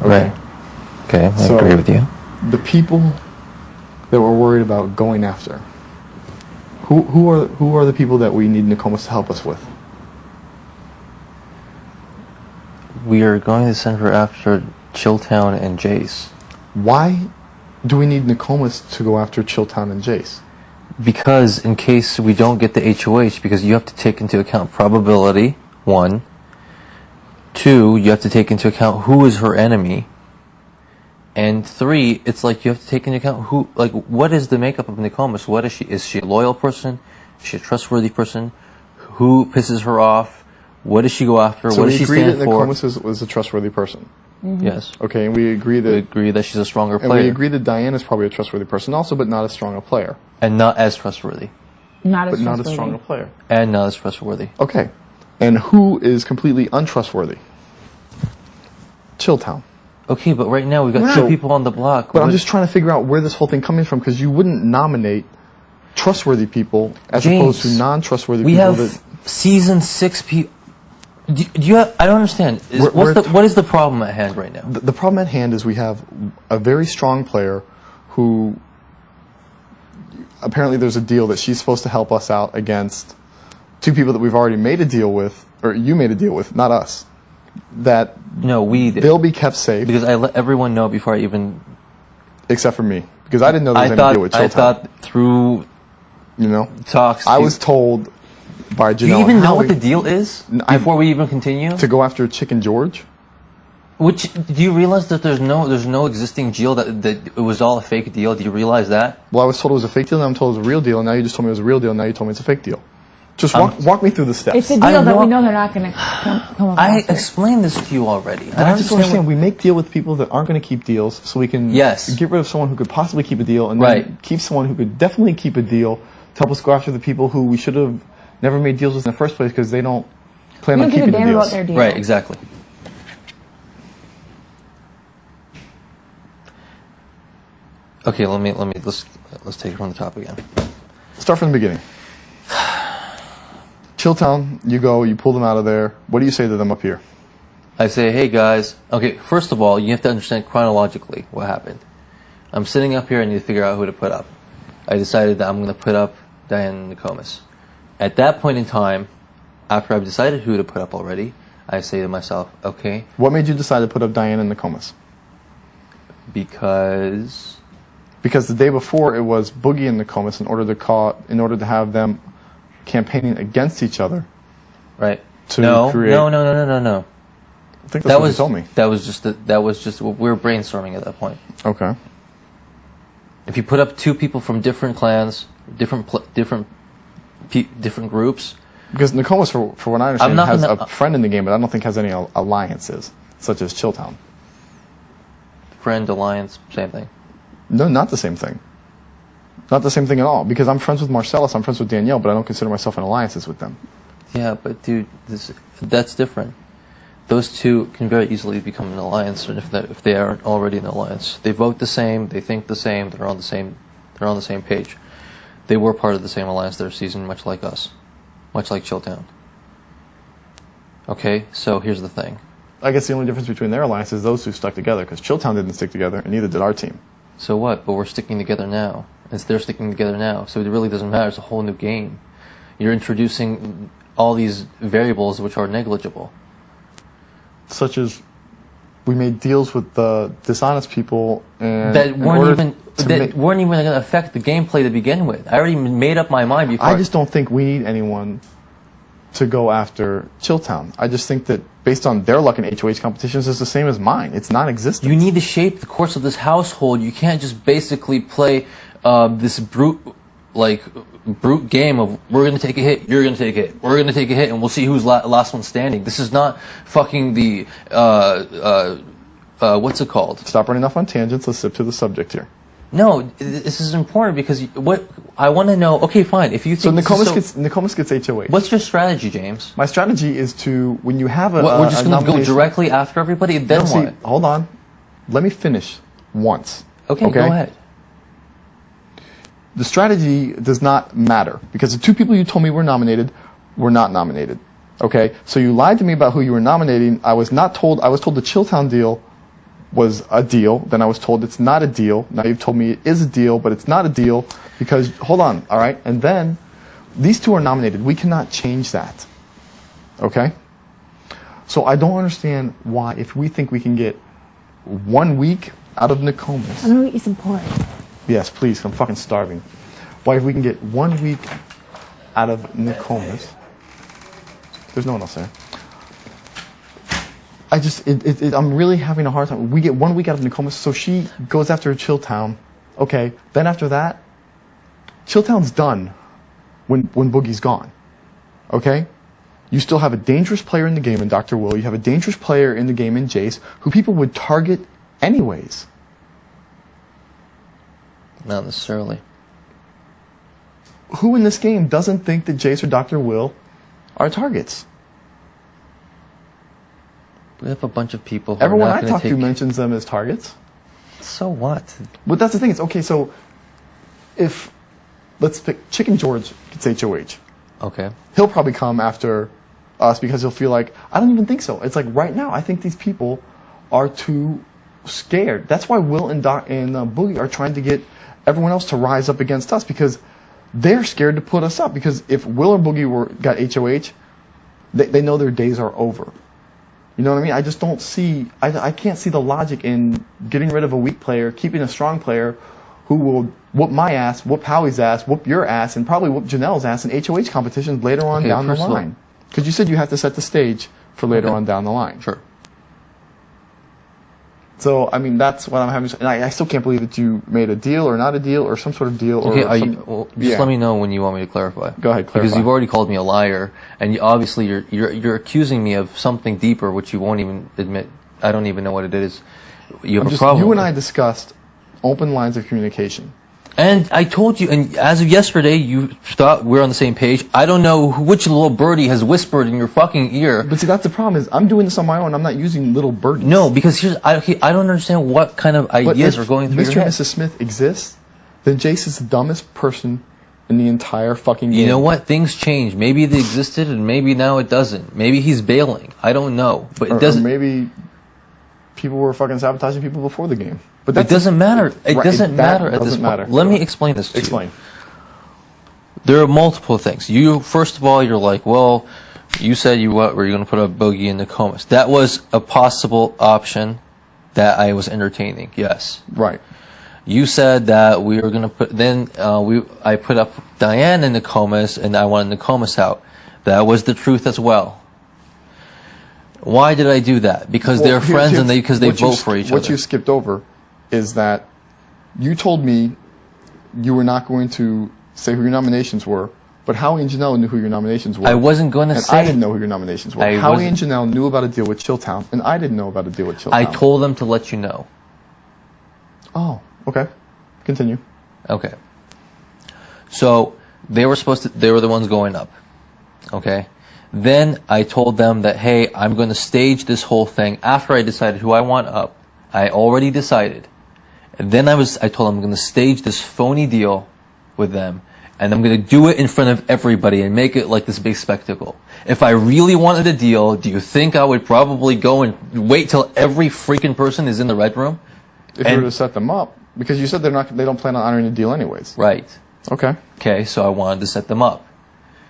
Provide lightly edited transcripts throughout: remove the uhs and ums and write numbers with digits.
Okay? Right. Okay, I agree with you. The people that we're worried about going after, who are the people that we need Nokomis to help us with? We are going to send her after Chilltown and Jace. Why do we need Nokomis to go after Chilltown and Jace? Because in case we don't get the HOH, because you have to take into account probability, 1. 2, you have to take into account who is her enemy. And 3, it's like you have to take into account what is the makeup of Nokomis? What is she? Is she a loyal person? Is she a trustworthy person? Who pisses her off? What does she go after? So what does she stand for? we agree that Nokomis is a trustworthy person. Mm-hmm. Yes. Okay, and we agree that she's a stronger player. And we agree that Diane is probably a trustworthy person also, but not as strong a player. And not as trustworthy. Not as strong a player. And not as trustworthy. Okay. And who is completely untrustworthy? Chilltown. Okay, but right now we've got 2 people on the block. But I'm just trying to figure out where this whole thing comes from, because you wouldn't nominate trustworthy people as opposed to non-trustworthy people. We have season 6 people. Do you have, I don't understand. What is the problem at hand right now? The problem at hand is we have a very strong player who apparently there's a deal that she's supposed to help us out against 2 people that we've already made a deal with, or you made a deal with, not us. That no, we did. They'll be kept safe. Because I let everyone know before I even... Except for me. Because I didn't know there was any deal with Chilltown. I thought through talks... I was told by Janelle... Do you even know what the deal is before we even continue? To go after Chicken George? Which, do you realize that there's no existing deal, that it was all a fake deal? Do you realize that? Well, I was told it was a fake deal, and I'm told it was a real deal, and now you just told me it was a real deal, and now you told me it's a fake deal. Just walk me through the steps. It's a deal that we know they're not going to come across. I explained this to you already. I just understand we make deal with people that aren't going to keep deals, so we can get rid of someone who could possibly keep a deal, and then keep someone who could definitely keep a deal to help us go after the people who we should have never made deals with in the first place because they don't plan on keeping the deals. About their deal. Right, exactly. Okay, let's take it from the top again. Start from the beginning. Chilltown, you pull them out of there. What do you say to them up here? I say, hey guys. Okay, first of all, you have to understand chronologically what happened. I'm sitting up here, I need to figure out who to put up. I decided that I'm going to put up Diane and Nokomis. At that point in time, after I've decided who to put up already, I say to myself, okay. What made you decide to put up Diane and Nokomis? Because the day before it was Boogie and Nokomis in order to have them campaigning against each other. Right. No. I think that's what you told me. That was just we were brainstorming at that point. Okay. If you put up 2 people from different clans, different groups. Because Nokomis, for what I understand, has a friend in the game, but I don't think has any alliances, such as Chilltown. Friend, alliance, same thing. No, not the same thing. Not the same thing at all. Because I'm friends with Marcellus, I'm friends with Danielle, but I don't consider myself in alliances with them. Yeah, but dude, that's different. Those 2 can very easily become an alliance, if they aren't already an alliance. They vote the same, they think the same, they're on the same page. They were part of the same alliance their season, much like us, much like Chilltown. Okay, so here's the thing. I guess the only difference between their alliance is those 2 stuck together, because Chilltown didn't stick together, and neither did our team. So what? But we're sticking together now. They're sticking together now, so it really doesn't matter. It's a whole new game. You're introducing all these variables which are negligible. Such as, we made deals with the dishonest people, and that weren't even going to affect the gameplay to begin with. I already made up my mind before. I just don't think we need anyone to go after Chilltown. I just think that based on their luck in HOH competitions, it's the same as mine. It's non-existent. You need to shape the course of this household. You can't just basically play this brute game of we're going to take a hit, you're going to take a hit, we're going to take a hit, and we'll see who's last one standing. This is not fucking the what's it called? Stop running off on tangents. Let's stick to the subject here. No, this is important because what I want to know. Okay, fine. If you think Nokomis gets HOH. What's your strategy, James? My strategy is to when you have we're just going to go directly after everybody. Then what? Hold on. Let me finish once. Okay, go ahead. The strategy does not matter because the 2 people you told me were nominated were not nominated. Okay, so you lied to me about who you were nominating. I was told the Chilltown deal was a deal. Then I was told it's not a deal. Now you've told me it is a deal, but it's not a deal because, hold on, all right? And then these two are nominated. We cannot change that, okay? So I don't understand why, if we think we can get 1 week out of Nokomis. I know it's important. Yes, please, I'm fucking starving. Why, if we can get 1 week out of Nokomis. There's no one else there. I'm really having a hard time. We get 1 week out of Nokomis, so she goes after Chilltown. Okay, then after that, Chilltown's done when Boogie's gone. Okay? You still have a dangerous player in the game in Dr. Will. You have a dangerous player in the game in Jace, who people would target anyways. Not necessarily. Who in this game doesn't think that Jace or Dr. Will are targets? We have a bunch of people who Everyone are not I talk to mentions them as targets. So what? But that's the thing. It's okay, so if, let's pick, Chicken George gets HOH. Okay. He'll probably come after us because he'll feel like, I don't even think so. It's like right now, I think these people are too scared. That's why Will and Boogie are trying to get everyone else to rise up against us because they're scared to put us up. Because if Will or Boogie got HOH, they know their days are over. You know what I mean? I just don't see, I can't see the logic in getting rid of a weak player, keeping a strong player who will whoop my ass, whoop Howie's ass, whoop your ass, and probably whoop Janelle's ass in HOH competitions later on down the line. Because you said you have to set the stage for later on down the line. Sure. So, I mean, that's what I'm having. And I still can't believe that you made a deal or not a deal or some sort of deal. Okay, or just let me know when you want me to clarify. Go ahead, clarify. Because you've already called me a liar, and obviously you're accusing me of something deeper, which you won't even admit. I don't even know what it is. You have a problem. You and I discussed open lines of communication. And I told you, and as of yesterday, you thought we're on the same page. I don't know which little birdie has whispered in your fucking ear. But see, that's the problem is I'm doing this on my own. I'm not using little birdies. No, because I don't understand what kind of ideas are going through your head. Mr. and Mrs. Smith exists, then Jace is the dumbest person in the entire fucking game. You know what? Things change. Maybe they existed, and maybe now it doesn't. Maybe he's bailing. I don't know, but it doesn't. Or maybe people were fucking sabotaging people before the game. But it doesn't matter. It doesn't matter at this point. Let me explain this to you. Explain. There are multiple things. First of all, you're like, well, you said you were going to put a Boogie in Nokomis. That was a possible option that I was entertaining. Yes. Right. You said that we were going to put. Then I put up Diane in Nokomis, and I wanted Nokomis out. That was the truth as well. Why did I do that? Because they're friends and they vote for each other. What you skipped over is that you told me you were not going to say who your nominations were, but Howie and Janelle knew who your nominations were. I wasn't going to say. I didn't know who your nominations were. Howie and Janelle knew about a deal with Chilltown, and I didn't know about a deal with Chilltown. I told them to let you know. Oh, okay. Continue. Okay. So they were the ones going up. Okay. Then I told them that, hey, I'm going to stage this whole thing after I decided who I want up. I already decided. And then I told them I'm going to stage this phony deal with them, and I'm going to do it in front of everybody and make it like this big spectacle. If I really wanted a deal, do you think I would probably go and wait till every freaking person is in the red room? If you were to set them up, because you said they don't plan on honoring the deal anyways. Right. Okay. Okay, so I wanted to set them up.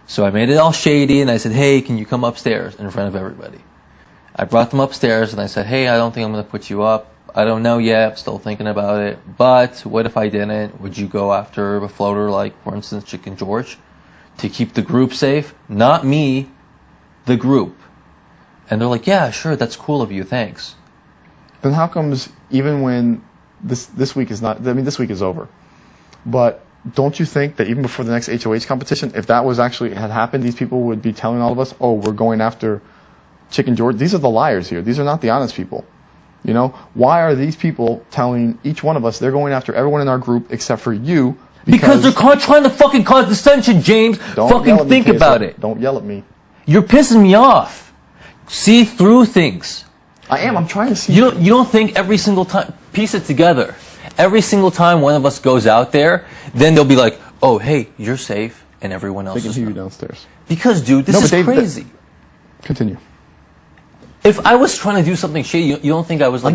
So I made it all shady, and I said, hey, can you come upstairs in front of everybody? I brought them upstairs, and I said, hey, I don't think I'm going to put you up. I don't know yet. I'm still thinking about it. But what if I didn't? Would you go after a floater like, for instance, Chicken George to keep the group safe? Not me, the group. And they're like, yeah, sure, that's cool of you. Thanks. Then how comes even when this week is not, I mean, this week is over. But don't you think that even before the next HOH competition, if that was actually had happened, these people would be telling all of us, oh, we're going after Chicken George? These are the liars here. These are not the honest people. You know, why are these people telling each one of us they're going after everyone in our group except for you? Because they're trying to fucking cause dissension, James. Fucking think about it. Don't yell at me. You're pissing me off. See through things. I am. I'm trying to see. You don't think every single time, piece it together. Every single time one of us goes out there, then they'll be like, oh, hey, you're safe, and everyone else is not. They can hear you downstairs. Because, dude, this is crazy. Continue. If I was trying to do something shady, you don't think I was like...